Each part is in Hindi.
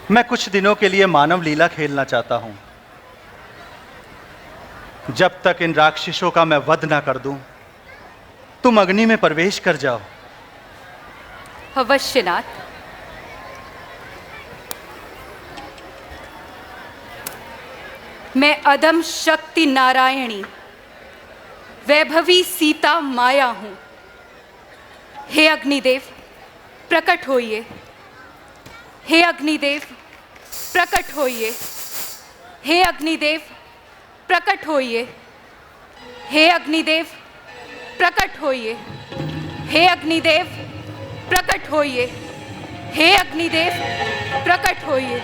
मैं कुछ दिनों के लिए मानव लीला खेलना चाहता हूं। जब तक इन राक्षसों का मैं वध ना कर दूं, तुम अग्नि में प्रवेश कर जाओ। अवश्य नाथ। मैं अदम शक्ति नारायणी वैभवी सीता माया हूं। हे अग्निदेव प्रकट होइए। हे अग्निदेव प्रकट होइए। हे अग्निदेव प्रकट होइए। हे अग्निदेव प्रकट होइए। हे अग्निदेव प्रकट होइए। हे अग्निदेव प्रकट होइए।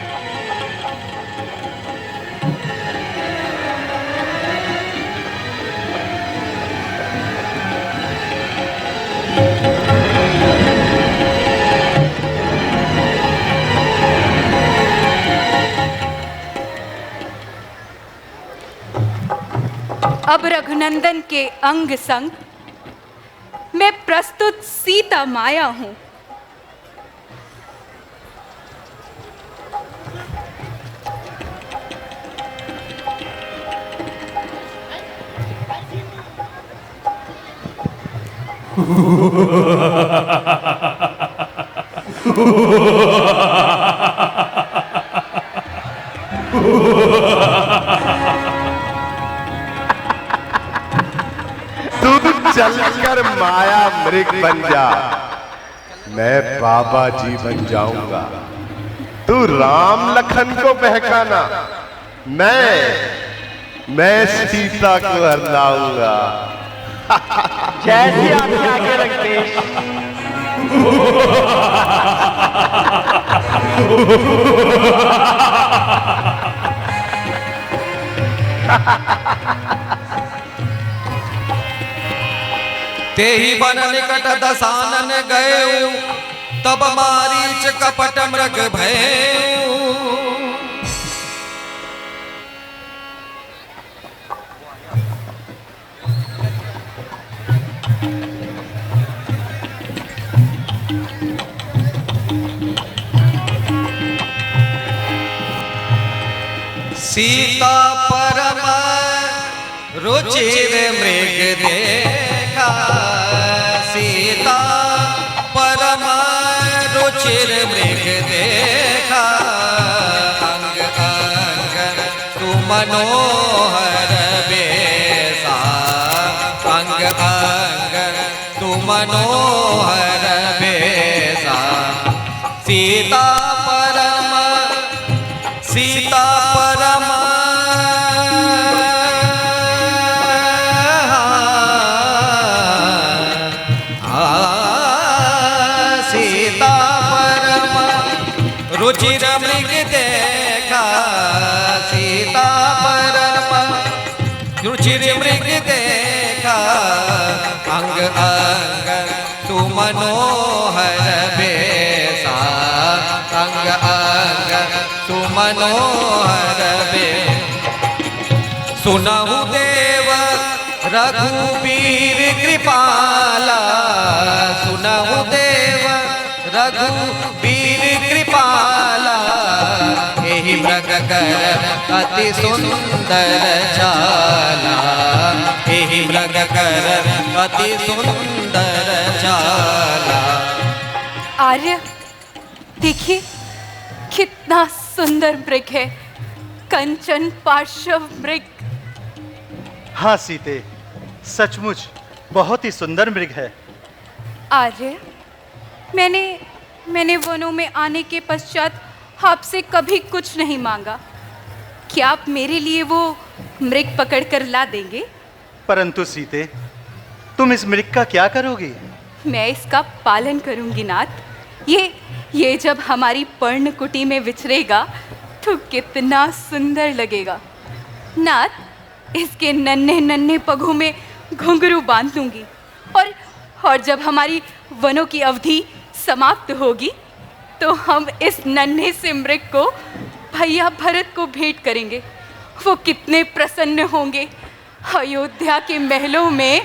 अब रघुनंदन के अंग संग मैं प्रस्तुत सीता माया हूं। चलकर माया मृग बन जा, मैं बाबा जी बन जाऊंगा। तू राम लखन को बहकाना, मैं सीता को हर लाऊंगा। जैसे आपके आगे रखते तेहि बन निकट दसानन गए, तब मारीच कपट मृग भयउ। सीता परम रुचिर मृग देखा, सीता परम रुचिर मृग देखा। अंग अंग सुमनोहर बेसा, अंग अंग सुमनोहर बेसा। सीता परम सीता परम सीता परम रुचिर मृग देखा, सीता परम रुचिर मृग देखा। अंग अंग सुमनोहर बेसा, अंग अंग सुमनोहर बे। सुनहु देव रघुबीर कृपाला, सुनहु देव रघुबीर कृपाला। एहि मृग कर अति सुंदर चाला, एहि मृग कर अति सुंदर चाला। आर्य देखिए कितना सुंदर मृग है, कंचन पार्श्व मृग। हाँ सीते, सचमुच बहुत ही सुंदर मृग है। आर्य मैंने वनों में आने के पश्चात आपसे कभी कुछ नहीं मांगा। क्या आप मेरे लिए वो मृग पकड़ कर ला देंगे? परंतु सीते, तुम इस मृग का क्या करोगी? मैं इसका पालन करूंगी नाथ। ये जब हमारी पर्णकुटी में विचरेगा तो कितना सुंदर लगेगा। नाथ, इसके नन्हे नन्हे पगों में घुंघरू बांध दूंगी, और जब हमारी वनों की अवधि समाप्त होगी तो हम इस नन्हे से मृग को भैया भरत को भेंट करेंगे। वो कितने प्रसन्न होंगे। अयोध्या के महलों में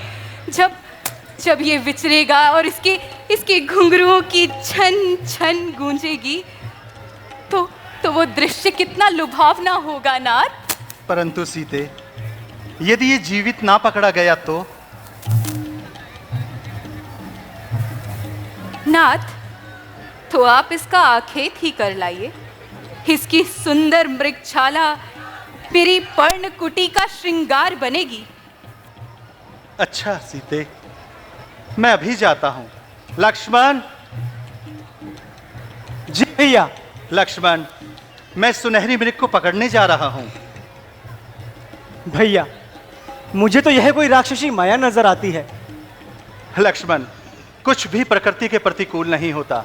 जब ये विचरेगा और इसके घुंघरुओं की छन छन गूंजेगी तो वो दृश्य कितना लुभावना होगा नाथ। परंतु सीते, यदि ये जीवित ना पकड़ा गया तो? नाथ, तो आप इसका आखेट ही कर लाइए। इसकी सुंदर मृगछाला मेरी पर्णकुटी का श्रृंगार बनेगी। अच्छा सीते, मैं अभी जाता हूं। लक्ष्मण! जी भैया। लक्ष्मण, मैं सुनहरी मृग को पकड़ने जा रहा हूं। भैया, मुझे तो यह कोई राक्षसी माया नजर आती है। लक्ष्मण, कुछ भी प्रकृति के प्रतिकूल नहीं होता।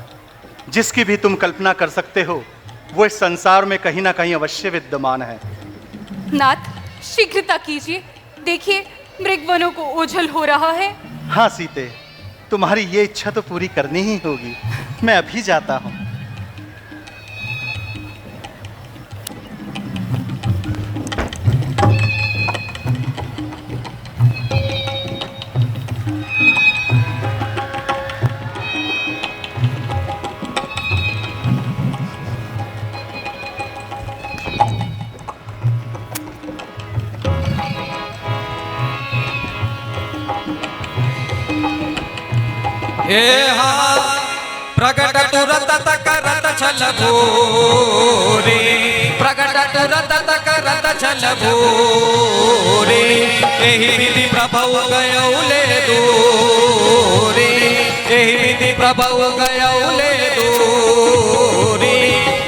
जिसकी भी तुम कल्पना कर सकते हो वो इस संसार में कहीं ना कहीं अवश्य विद्यमान है। नाथ, शीघ्रता कीजिए, देखिए मृगवनों को ओझल हो रहा है। हाँ सीते, तुम्हारी ये इच्छा तो पूरी करनी ही होगी। मैं अभी जाता हूं। हे हा प्रगट तुरत करत छल भूरे, प्रगट तुरत करत छल भूरे, एहि विधि प्रभु गयौले दूरे, एहि विधि प्रभु गयौले दूरे,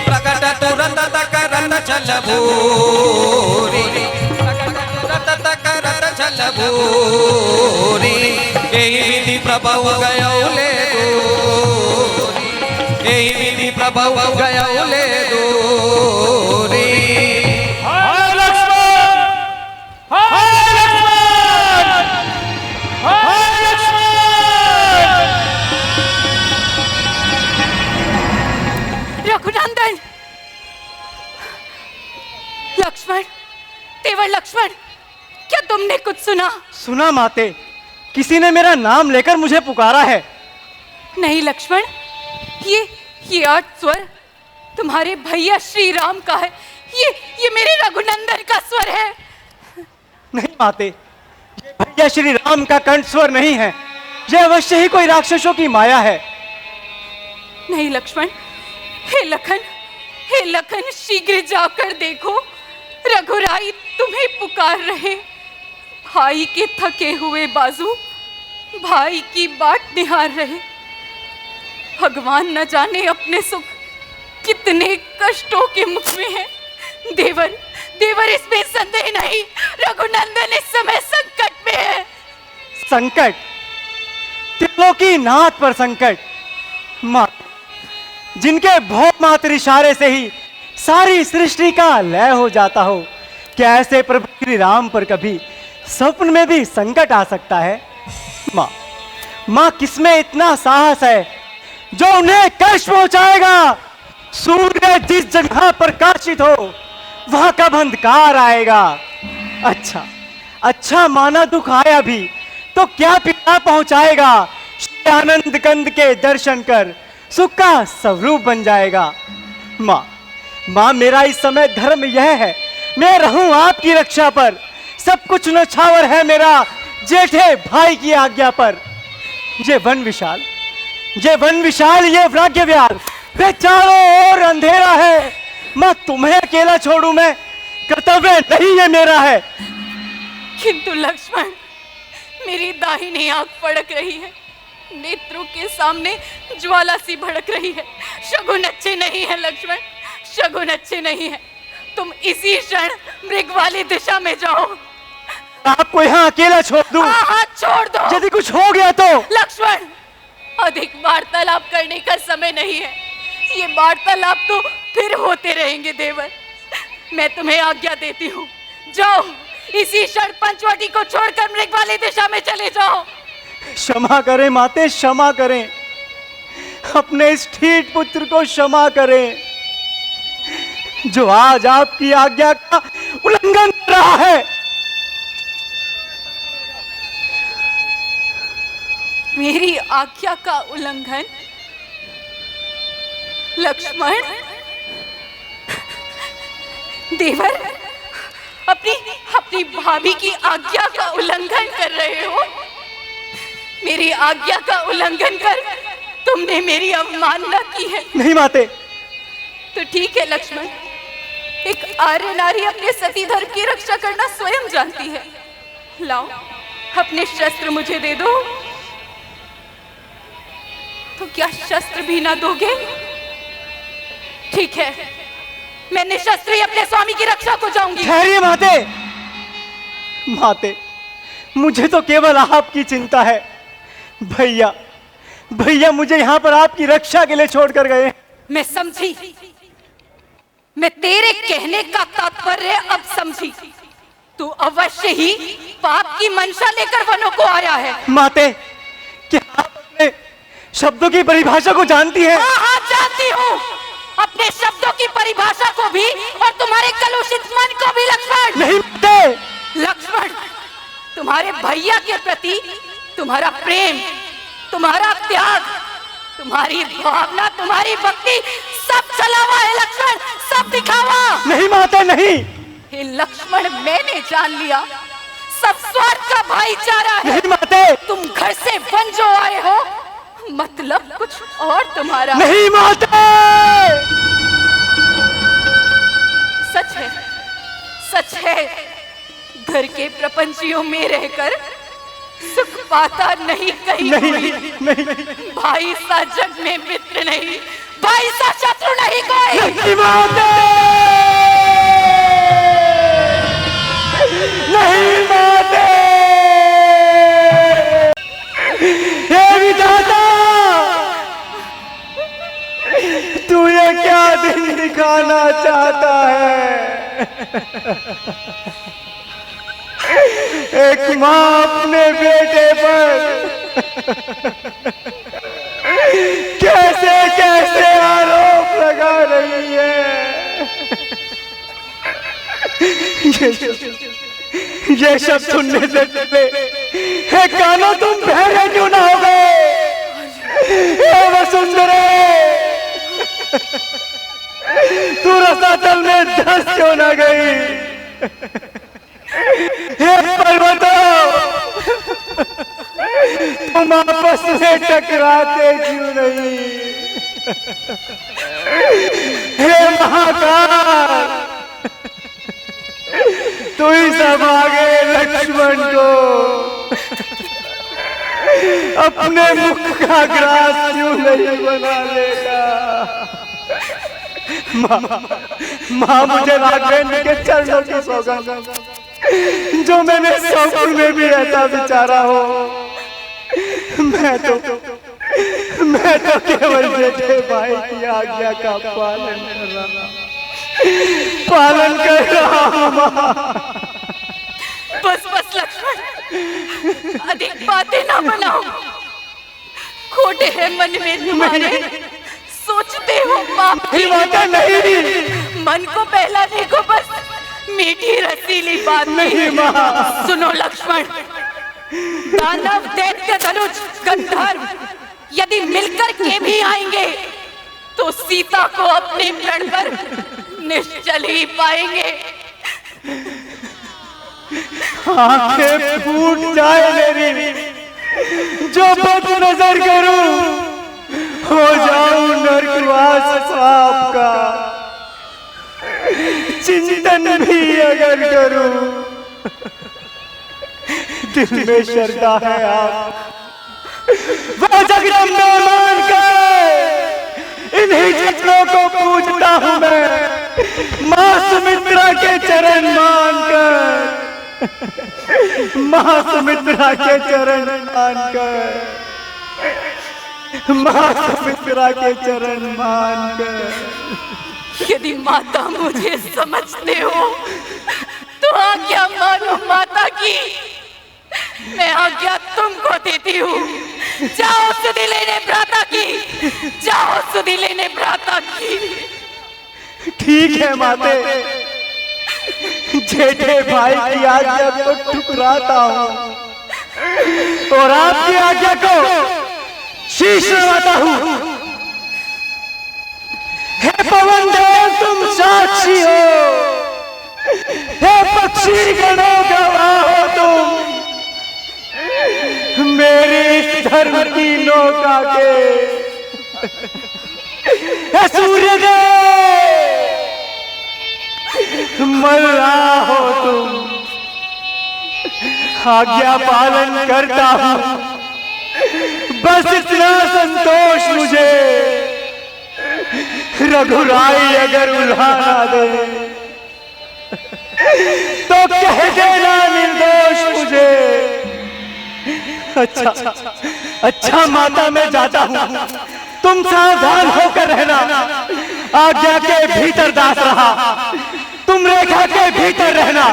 प्रगट तुरत करत छल भूरे, प्रगट तुरत करत छल भूरे, एहि विधि प्रभु गयौले दूरी, एहि विधि प्रभु गयौले दूरी। हाय लक्ष्मण! हाय लक्ष्मण! हाय लक्ष्मण! रघुनंदन! लक्ष्मण, देवर लक्ष्मण, क्या तुमने कुछ सुना? सुना माते, किसी ने मेरा नाम लेकर मुझे पुकारा है। नहीं लक्ष्मण, ये आठ स्वर तुम्हारे भैया श्री राम का है। ये मेरे रघुनंदन का स्वर है। नहीं माते, ये भैया श्री राम का कंठ स्वर नहीं है। यह अवश्य ही कोई राक्षसों की माया है। नहीं लक्ष्मण, हे लखन शीघ्र जाकर देखो, रघुराई तुम्हें पुकार रहे। भाई के थके हुए बाजू भाई की बाट निहार रहे। भगवान न जाने अपने सुख कितने कष्टों के मुख में है। देवर इसमें संदेह नहीं, रघुनंदन इस समय संकट में है। संकट? त्रिलोकी नाथ पर संकट? माँ, जिनके भोग मात्र इशारे से ही सारी सृष्टि का लय हो जाता हो, क्या ऐसे प्रभु श्री राम पर कभी स्वप्न में भी संकट आ सकता है? माँ, किसमें इतना साहस है जो उन्हें कष्ट पहुंचाएगा? सूर्य जिस जगह प्रकाशित हो वहां कब अंधकार आएगा? अच्छा माना दुख आया भी तो क्या पीड़ा पहुंचाएगा? आनंद कंद के दर्शन कर सुख का स्वरूप बन जाएगा। माँ, मेरा इस समय धर्म यह है, मैं रहूं आपकी रक्षा पर। सब कुछ नछावर है मेरा जेठे भाई की आज्ञा पर। ये वन विशाल, ये व्राग्यव्याल, वे चारों ओर अंधेरा है। मां, तुम्हें अकेला छोड़ूं मैं, कर्तव्य नहीं ये मेरा है। किंतु लक्ष्मण, मेरी दाहिनी आंख फड़क रही है, नेत्रों के सामने ज्वाला सी भड़क रही है। शगुन अच्छे नहीं है लक्ष्मण, शगुन अच्छे नहीं है। तुम इसी क्षण मृग वाली दिशा में जाओ। आपको यहाँ अकेला छोड़ दूं? हाँ, छोड़ दो। यदि कुछ हो गया तो? लक्ष्मण, अधिक वार्तालाप करने का समय नहीं है। ये वार्तालाप तो फिर होते रहेंगे देवर। मैं तुम्हें आज्ञा देती हूँ, जाओ इसी क्षण पंचवटी को छोड़कर मृग वाली दिशा में चले जाओ। क्षमा करें माते, क्षमा करें, अपने इस ठीठ पुत्र को क्षमा करें जो आज आपकी आज्ञा का उल्लंघन कर रहा है। मेरी आज्ञा का उल्लंघन? लक्ष्मण, देवर, अपनी अपनी भाभी की आज्ञा का उल्लंघन कर रहे हो। मेरी आज्ञा का उल्लंघन कर तुमने मेरी अवमानना की है। नहीं माते। तो ठीक है लक्ष्मण, एक आर्य नारी अपने सती धर्म की रक्षा करना स्वयं जानती है। लाओ अपने शस्त्र मुझे दे दो। तो क्या शस्त्र भी ना दोगे? ठीक है, मैं निशस्त्र ही अपने स्वामी की रक्षा को जाऊंगी। ठहरिए माते। माते, मुझे तो केवल आपकी चिंता है। भैया भैया मुझे यहाँ पर आपकी रक्षा के लिए छोड़कर गए। मैं समझी, मैं तेरे कहने का तात्पर्य अब समझी। तू अवश्य ही पाप की मंशा लेकर वनों को आया है। माते, क्या आप अपने शब्दों की परिभाषा को जानती हैं? हाँ हाँ जानती हूँ, अपने शब्दों की परिभाषा को भी और तुम्हारे कलुषित मन को भी। लक्ष्मण नहीं माते। लक्ष्मण, तुम्हारे भैया के प्रति तुम्हारा प्रेम, तुम्हारा त्याग, तुम्हारी भावना, तुम्हारी भक्ति सब चला हुआ है लक्ष्मण, सब दिखावा। नहीं माते नहीं। हे लक्ष्मण, मैंने जान लिया सब स्वार्थ का भाईचारा है। नहीं माते। तुम घर से वन जो आए हो, मतलब कुछ और तुम्हारा। नहीं माते। सच है, सच है, घर के प्रपंचियों में रहकर सुख पाता नहीं कहीं नहीं कोई। नहीं नहीं भाई सा जग में मित्र नहीं, भाई सा शत्रु नहीं कोई। नहीं माते। नहीं माते। हे विधाता, तू ये क्या दिन दिखाना चाहता है? एक माँ अपने बेटे पर कैसे कैसे आरोप लगा रही है। ये शब्द सुनने से पहले हे कानों तुम बहरे क्यों ना हो गए? हे वसुंधरे, तू रसातल में धंस क्यों ना गई? हे पर्वतों, तुम आपस में टकराते क्यों नहीं? हे महाकाल, तू ही सब आगे लक्ष्मण को अपने मुख का ग्रास क्यों नहीं बना लेगा? माँ मुझे राघवेंद्र के चरणों की सौगंध, जो मैंने स्वप्न में भी ऐसा विचारा हो। मैं तो केवल बेटे भाई की आज्ञा का पालन कर रहा हूँ। बस बस लक्ष्मण, अधिक बातें ना बनाओ। खोटे हैं मन में तुम्हारे, सोचते हो पाप की। नहीं, मन को बहलाने को बस मीठी रसीली बात नहीं माँ। सुनो लक्ष्मण, दानव, दैत्य, धनुष, गंधर्व यदि मिलकर के भी आएंगे तो सीता को अपने प्रण पर निश्चल ही पाएंगे। आंखें फूट जाए मेरी, जो बद नजर करूं हो जाऊं नरकवास पाप का। चिंतन भी अगर करूं, दिल में श्रद्धा है आप वो जगदम्बा मान कर इन्हीं चरणों को पूजता हूं मैं। मां सुमित्रा के चरण मानकर, मां सुमित्रा के चरण मानकर, मां सुमित्रा के चरण मानकर। यदि माता मुझे समझते हो तो आज्ञा मानो माता की। मैं आज्ञा तुमको देती हूँ, जाओ सुधि लेने भ्राता की, जाओ सुधि लेने भ्राता की। ठीक है माते, जेठे भाई की आज्ञा को ठुकराता हूँ और आपकी आज्ञा को शीश नवाता हूँ। हे पवन देव, तुम साक्षी हो, पक्षी गणों गवाह हो तुम मेरी इस धर्म की नौका के। हे सूर्यदेव मर रहा हो तुम, आज्ञा पालन करता हूं, बस इतना संतोष मुझे। रघुराई अगर उल्हा ना दे तो कह देना निर्दोष मुझे। अच्छा अच्छा माता मैं जाता हूं, तुम सावधान होकर रहना। आज्ञा के भीतर दास रहा, तुम रेखा के भीतर रहना।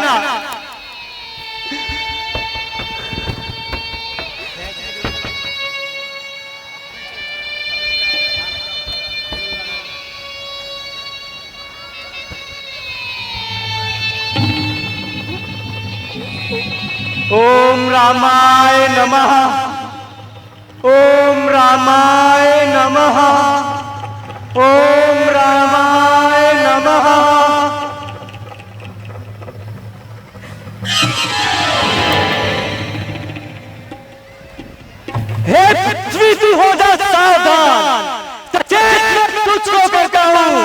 ओम रामाय नमः, ओम रामाय नमः, ओम रामाय नमः। हे पृथ्वी तू हो जा सावधान, सचेत मैं तुझको करता हूं।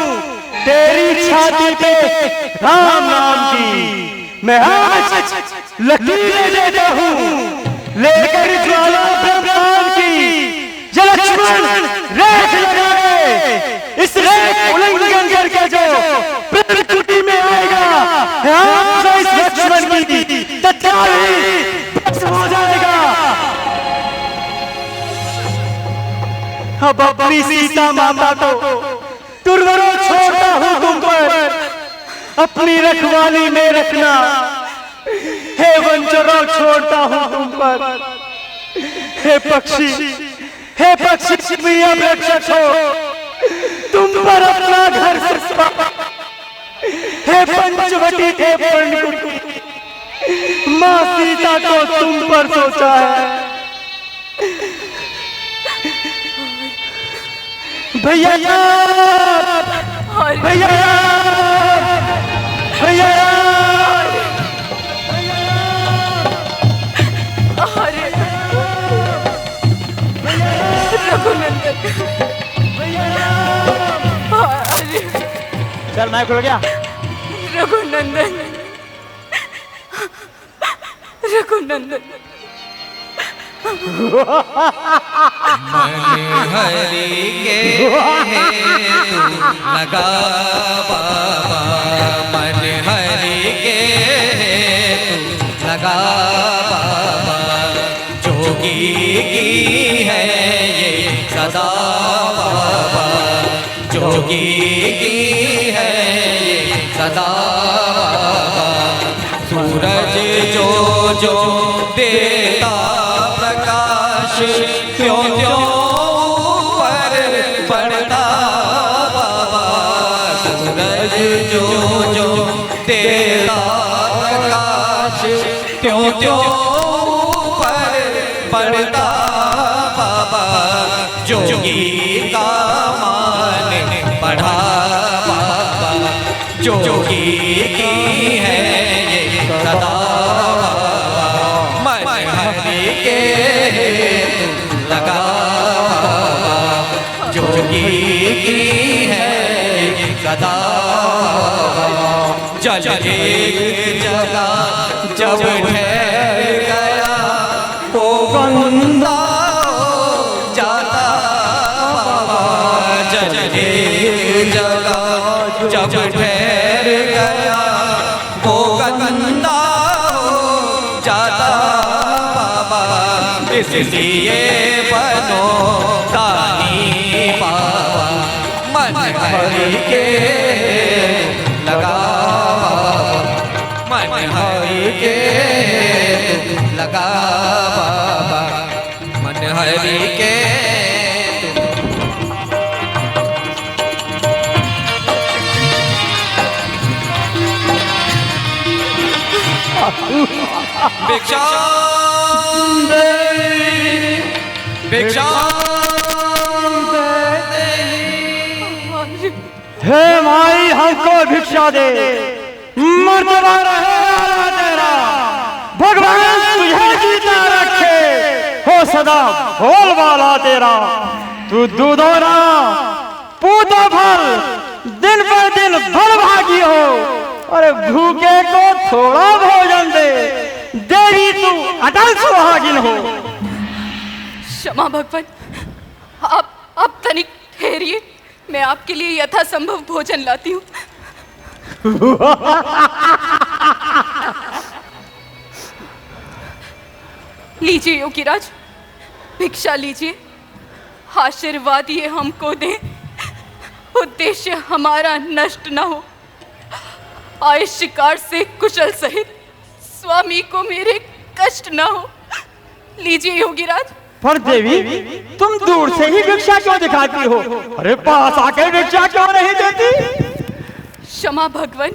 तेरी छाती पे राम नाम की मैं आज लकीरें देता हूं, लेकर ज्वाला ब्रह्मांड की। ये लक्ष्मण रेख लगाए, इस रेख उल्लंघन करके जो प्रकृति में आएगा, तो इस लक्ष्मण की तत्काल ही भस्म हो जाएगा। अब अपनी सीता माता को तुरवरों छोड़ता हूं तुम पर, अपनी रखवाली में रखना। हे वंचरों छोड़ता हूं तुम पर। हे पक्षी प्रिय रक्षक हो, तुम पर अपना घर सस्ता। हे पंचवटी हे पर्णकुटी, मां सीता को तुम पर सोचा है। भैया भैया भैया रघुनंदन, चल मैं खुल गया। रघुनंदन, रघुनंदन। मन हरि के हेतु लगा बाबा, मन हरि के हेतु लगा बाबा। जोगी की है ये सदा बाबा, जोगी की है ये सदा बाबा। सूरज जो जो देता प्रकाश, त्यों त्यों पर पड़ता बाबा। सूरज जो जो देता प्रकाश, त्यों त्यों पर पड़ता बाबा। जोगी का मान बढ़ा बाबा, जोगी की है ये सदा बाबा। मन हरि के हेतु लगा बाबा, जोगी की है ये सदा बाबा। जल एक जगह जब ठहर गया, वो बंदा जाता बाबा। जल एक जगह जब ठहर गया, वो गंदा जाता बाबा। इसलिए बनो दानी बाबा, मन हरि के लगा बाबा, मन हरि के लगा बाबा, मन हरि के। भिक्षा भिक्षा हे माई हमको भिक्षा दे, मर्दबा रहे सदा भोल वाला तेरा। तू दूधो ना पूतो फल, दिन पर दिन भल भागी हो। अरे भूखे को थोड़ा भोजन दे, देवी तू अटल सुहागिन हो। क्षमा भगवान, आप तनिक ठहरिए, मैं आपके लिए यथासंभव भोजन लाती हूँ। लीजिए योगीराज, भिक्षा लीजिए, आशीर्वाद ये हमको दे, उद्देश्य हमारा नष्ट न हो। आए शिकार से कुशल सहित स्वामी को मेरे कष्ट न हो। लीजिए योगीराज। पर देवी, तुम दूर से ही भिक्षा क्यों दिखाती हो? अरे पास आकर भिक्षा क्यों नहीं देती? क्षमा भगवान,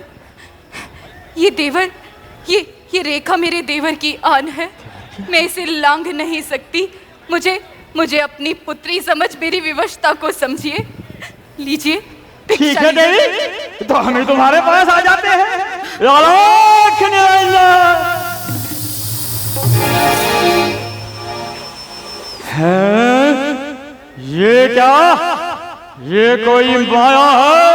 ये देवर, ये रेखा मेरे देवर की आन है, मैं इसे लांघ नहीं सकती। मुझे अपनी पुत्री समझ मेरी विवशता को समझिए। लीजिए। ठीक है देवी, तो हम तुम्हारे पास आ जाते हैं। लालाख निरंजन। हैं? ये क्या? ये कोई माया है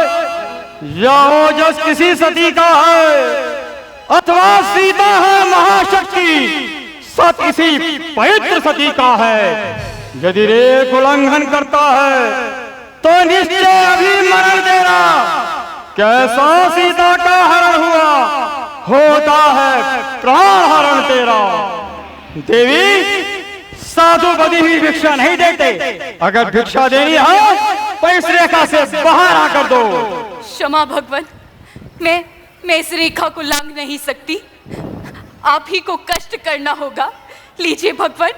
या ओजस किसी सती का है, अथवा सीता है महाशक्ति, सत किसी पवित्र सती का है। यदि रेख उल्लंघन करता है तो निश्चय अभी मरण देना। कैसा सीता का हरण हुआ, होता है प्राण हरण तेरा। देवी, साधु बदी हुई भिक्षा नहीं देते, अगर भिक्षा देनी है तो इस रेखा से बाहर आकर दो। क्षमा भगवान, मैं इस रेखा को लांघ नहीं सकती, आप ही को कष्ट करना होगा। लीजिए भगवान,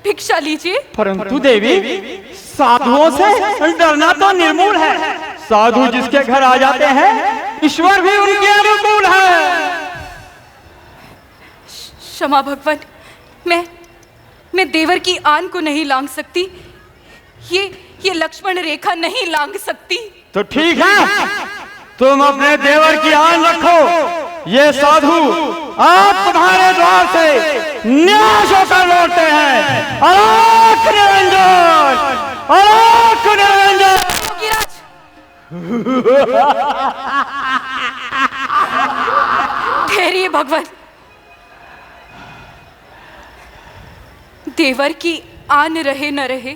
भिक्षा लीजिए। परंतु देवी, साधुओं से डरना तो निर्मूल है। साधु जिसके घर आ जाते हैं, ईश्वर भी उनके अनुकूल है। क्षमा भगवान, मैं देवर की आन को नहीं लांघ सकती, ये लक्ष्मण रेखा नहीं लांघ सकती। तो ठीक है, तुम अपने देवर की आन रखो। ये साधु आप तुम्हारे द्वार से न्यास होकर लौटते हैं। अलोक निरंजन, अलोक निरंजन। ठहरिए भगवान, देवर की आन रहे न रहे,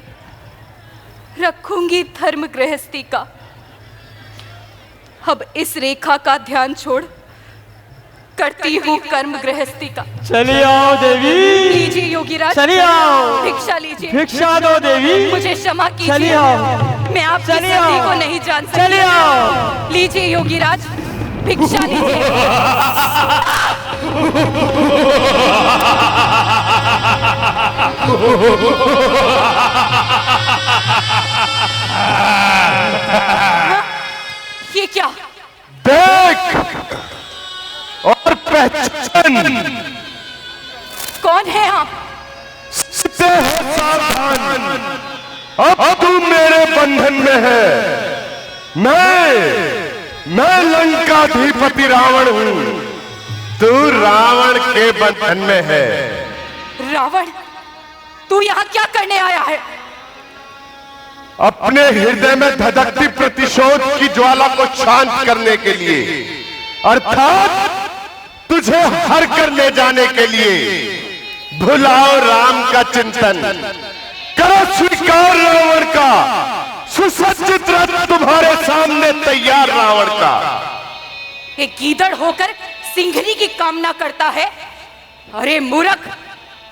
रखूंगी धर्म गृहस्थी का। अब इस रेखा का ध्यान छोड़ करती हूँ कर्म गृहस्थी का। चलिए आओ देवी। लीजिए योगीराज, चलिए आओ। भिक्षा लीजिए। भिक्षा दो देवी। मुझे क्षमा कीजिए, चलिए आओ। मैं आपकी चलिए सती आओ। को नहीं जान सकती। चलिए आओ। लीजिए योगीराज, भिक्षा लीजिए। ये क्या? देख और पहचान। कौन है आप? सावधान, अब तू मेरे बंधन में है। मैं लंकाधिपति रावण हूं, तू रावण के बंधन में है। रावण, तू यहाँ क्या करने आया है? अपने हृदय में धधकती प्रतिशोध की ज्वाला को शांत करने के लिए, अर्थात तुझे हर कर ले जाने के लिए। भुलाओ राम का चिंतन, करो स्वीकार रावण का। सुसज्जित रथ तुम्हारे सामने तैयार रावण का। एक गीदड़ होकर सिंघनी की कामना करता है। अरे मूर्ख,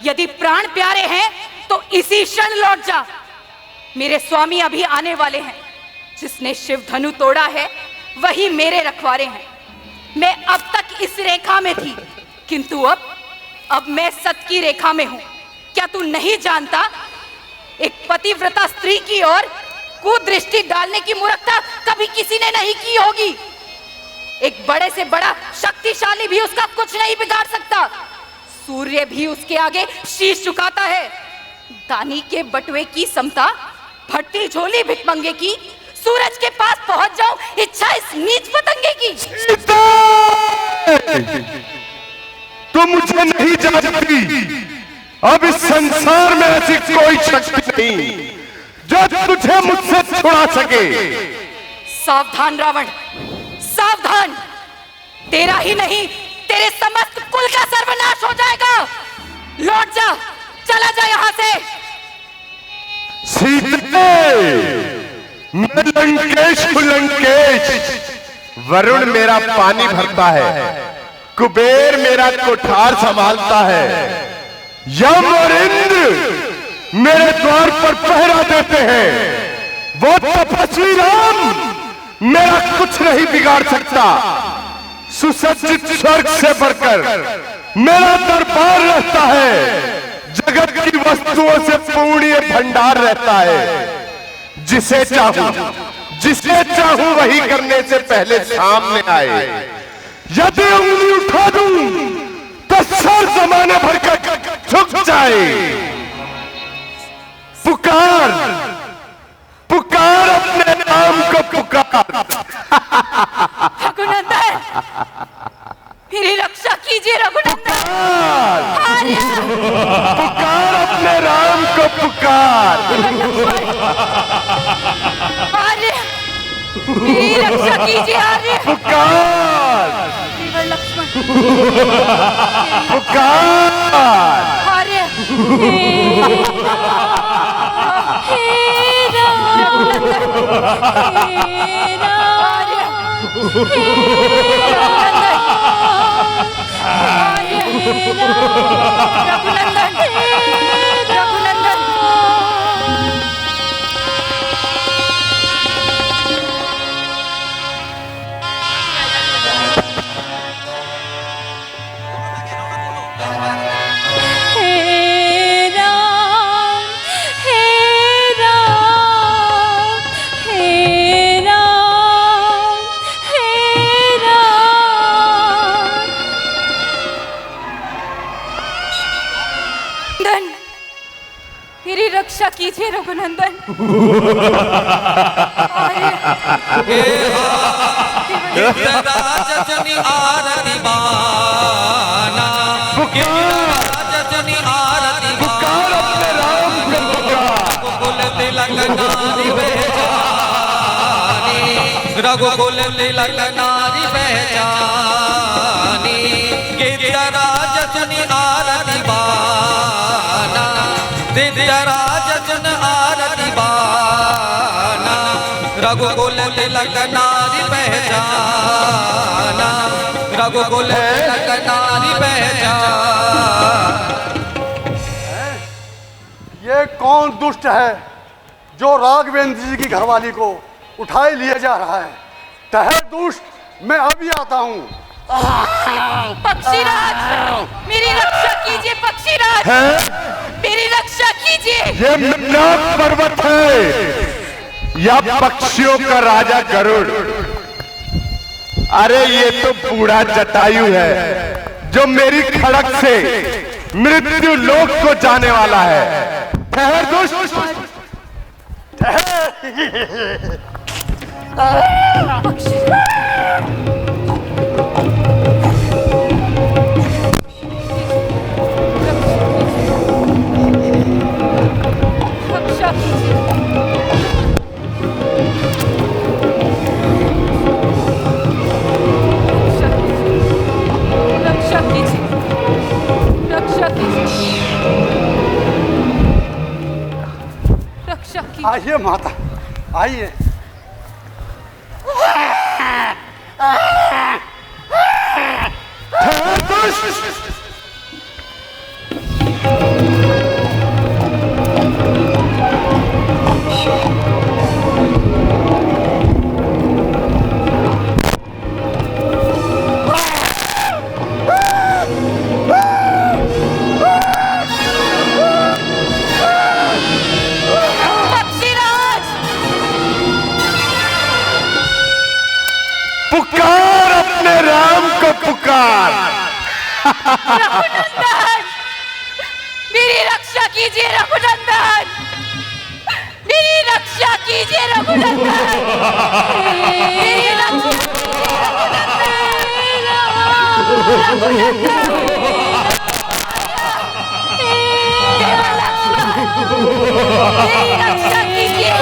यदि प्राण प्यारे हैं तो इसी क्षण लौट जा। मेरे स्वामी अभी आने वाले हैं। जिसने शिव धनु तोड़ा है वही मेरे रखवारे हैं। मैं अब तक इस रेखा में थी, किंतु अब मैं सत की रेखा में हूं। क्या तू नहीं जानता, एक पतिव्रता स्त्री की ओर कुदृष्टि डालने की मूर्खता कभी किसी ने नहीं की होगी। एक बड़े से बड़ा शक्तिशाली भी उसका कुछ नहीं बिगाड़ सकता। सूर्य भी उसके आगे शीश झुकाता है। दानी के बटुए की समता, फटती झोली भिखमंगे की, सूरज के पास पहुंच जाऊं इच्छा इस नीच पतंगे की। तू मुझे नहीं जानती, अब इस संसार में ऐसी कोई शक्ति नहीं जो तुझे मुझसे छुड़ा सके। सावधान रावण, सावधान! तेरा ही नहीं, तेरे समस्त कुल का सर्वनाश हो जाएगा। लौट जा, चला जा यहाँ से। सीते, मैं लंकेश हूं, लंकेश। वरुण मेरा पानी भरता है, कुबेर मेरा कोठार संभालता है, यम और इंद्र मेरे द्वार पर पहरा देते हैं। वो तपस्वी राम मेरा कुछ नहीं बिगाड़ सकता। सुसज्जित स्वर्ग से बढ़कर मेरा दरबार रहता है। जगत की वस्तुओं से पूर्ण भंडार रहता है। जिसे चाहूं वही करने से पहले सामने आए। यदि उंगली उठा दूं तो सर जमाने भर का झुक जाए। पुकार पुकार अपने नाम को पुकार। रघुनंदन, मेरी रक्षा कीजिए रघुनंदन। पुकार अपने राम को पुकार। आर्य, मेरी रक्षा कीजिए आर्य। पुकार केवल लक्ष्मण, पुकार। आर्य, मेरी रक्षा कीजिए रघुनंदन। राजजनी आरती बाना, राजजनी आरती रघुकुल तिलक नारी पहचानी, रघुकुल तिलक नारी पहचानी। राजजनी आरती बाना, राजजन आरती बाना, रघुकुल तिलक नारी पहचाना, रघुकुल तिलक नारी पहचान। ये कौन दुष्ट है जो राघवेंद्र जी की घरवाली को उठाए लिए जा रहा है? ठहर दुष्ट, मैं अभी आता हूँ। पक्षीराज, मेरी रक्षा कीजिए पक्षीराज, मेरी रक्षा कीजिए। ये मेघनाद पर्वत है या पक्षियों का राजा गरुड़? अरे ये तो बूढ़ा जटायु है जो मेरी खड़क से मृत्यु लोक को जाने वाला है। ठहर दुष्ट, रक्षा कीजिए। रक्षा कीजिए, रक्षा कीजिए, रक्षा कीजिए। आइए माता, आइए। पुकार अपने राम को पुकार। रघुनंदन, मेरी रक्षा कीजिए रघुनंदन, मेरी रक्षा कीजिए रघुनंदन, मेरी रक्षा कीजिए रघुनंदन। मेरी रक्षा कीजिए।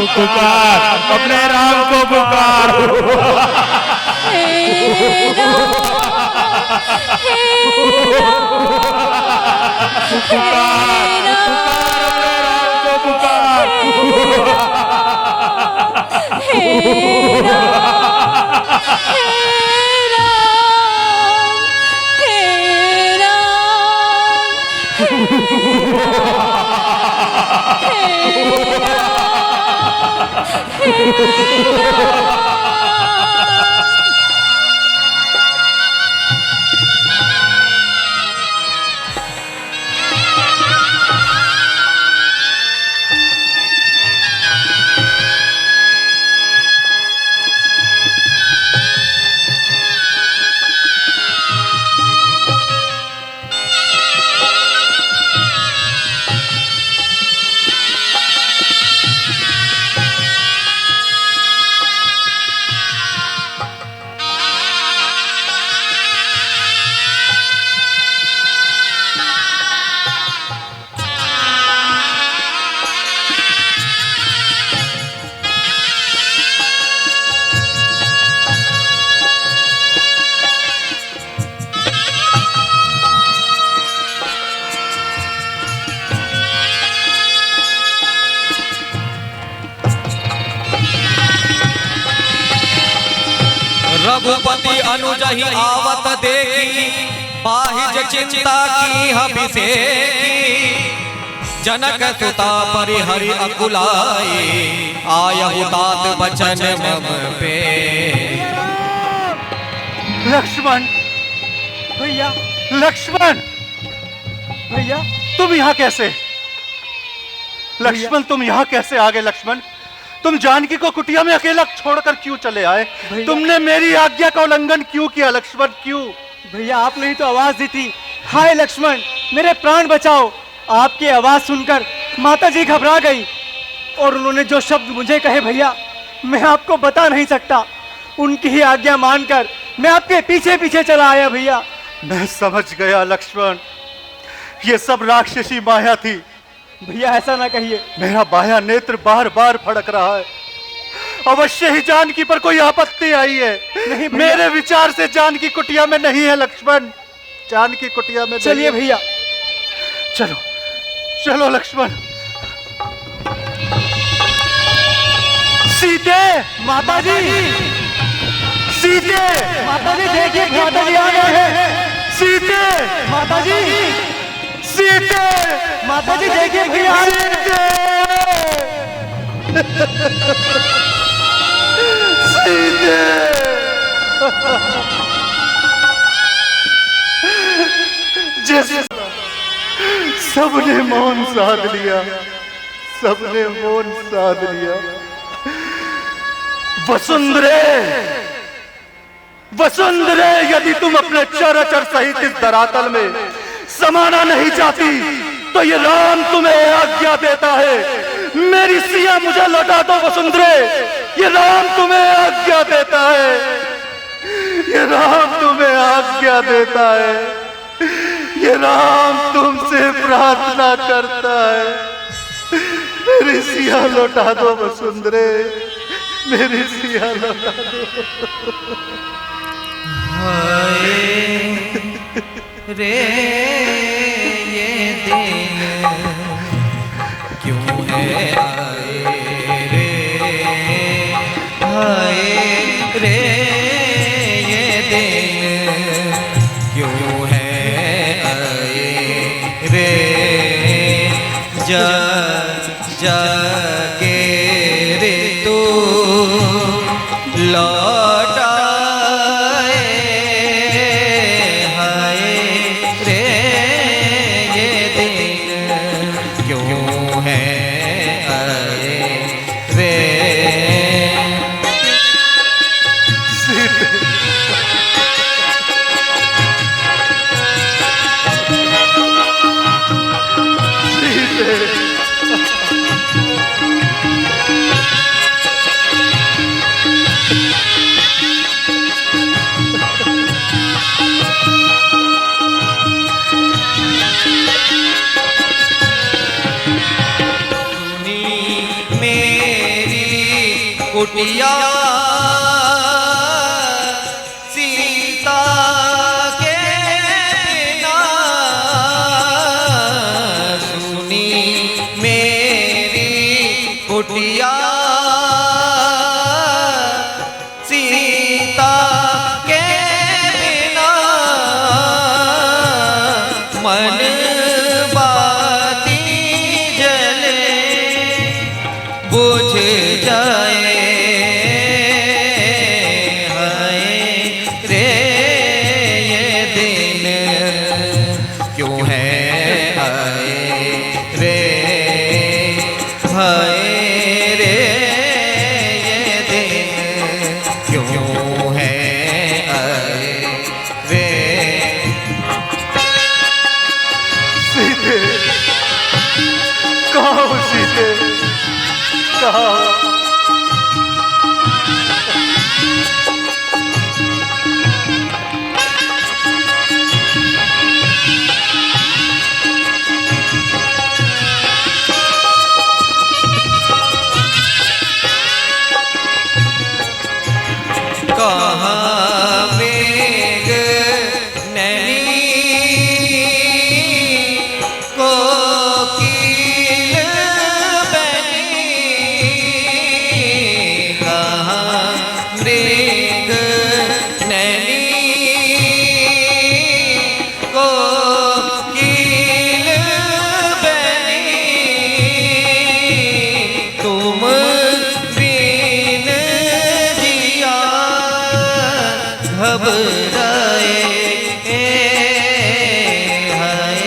पुकार अपने राम को पुकार। रघुपति अनुजहि आवत देखी बाहिज चिंता की हबिसेकी। जनक सुता परिहरि अकुलाए आयहु तात बचन मम पे। लक्ष्मण, भैया लक्ष्मण, भैया तुम यहाँ कैसे? लक्ष्मण, तुम यहाँ कैसे आ गए? लक्ष्मण, तुम जानकी को कुटिया में अकेला छोड़कर क्यों चले आए? तुमने मेरी आज्ञा का उल्लंघन क्यों किया? लक्ष्मण, क्यों? भैया आपने ही तो आवाज दी थी, हाय लक्ष्मण मेरे प्राण बचाओ। आपकी आवाज सुनकर माता जी घबरा गई और उन्होंने जो शब्द मुझे कहे भैया मैं आपको बता नहीं सकता। उनकी ही आज्ञा मानकर मैं आपके पीछे पीछे चला आया भैया। मैं समझ गया लक्ष्मण, ये सब राक्षसी माया थी। भैया ऐसा ना कहिए। मेरा बाया नेत्र बार बार फड़क रहा है। अवश्य ही जानकी पर कोई आपत्ति आई है। नहीं भैया। मेरे विचार से जानकी कुटिया में नहीं है लक्ष्मण, जानकी कुटिया में। चलिए भैया, चलो चलो लक्ष्मण। सीते, माता जी, सीते, माता जी देखिए माता जी आ गए हैं। सीते, माता जी, सीते, माता जी देखिए भैया आ गए हैं। सीते, जैसे सबने मौन साध लिया, सबने मौन साध लिया। वसुंधरे, वसुंधरे, यदि तुम अपने चराचर सहित इस धरातल में समाना नहीं चाहती तो ये राम तुम्हें आज्ञा देता है। मेरी सिया मुझे लौटा दो वसुंधरे, ये राम तुम्हें आज्ञा देता है, ये राम तुम्हें आज्ञा देता है, ये राम तुमसे प्रार्थना करता है। मेरी सिया लौटा दो वसुंधरे, मेरी सिया लौटा दो। हाय रे ये दिन क्यों है आए रे, हाय रे ये दिन कुटिया सीता के बिना सुनी मेरी कुटिया सीता के बिना मन बाती जले बुझ जाए हाय रे ये दिन क्यों है हाय रे हाय रे ये दिन क्यों है हाय रे सीते, कहाँ हो सीते, कहाँ हो? कहाँ मेघ नैनी कोकिल बनी कहाँ मेघ नैनी कोकिल बनी तुम बिन जिया घबराए हाय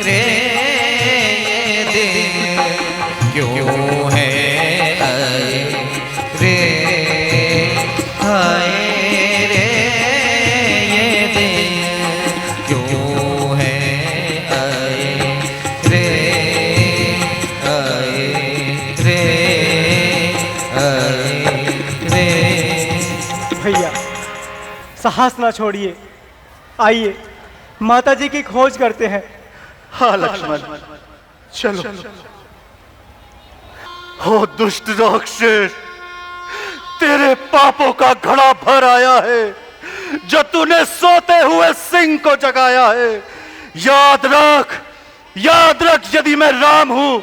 रे दिन क्यों है हाय रे हाय रे ये दिन क्यों है हाय रे हाय रे हाय रे भैया साहस ना छोड़िए, आइए माता जी की खोज करते हैं। हाँ लक्ष्मण, चलो। हो दुष्ट राक्षस, तेरे पापों का घड़ा भर आया है जो तूने सोते हुए सिंह को जगाया है। याद रख, यदि मैं राम हूं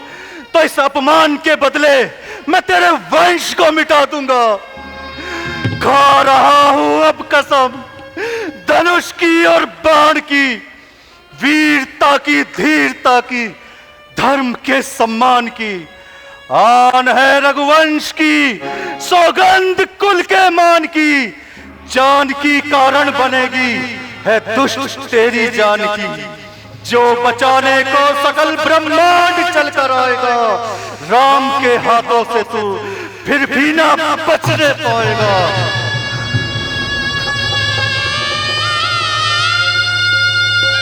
तो इस अपमान के बदले मैं तेरे वंश को मिटा दूंगा। खा रहा हूं अब कसम धनुष की और बाण की, वीरता की, धीरता की, धर्म के सम्मान की। आन है रघुवंश की, सौगंध कुल के मान की। जान की कारण बनेगी है दुष्ट तेरी जान की। जो बचाने को सकल ब्रह्मांड चल कर आएगा, राम के हाथों से तू फिर भी ना बचने पाएगा।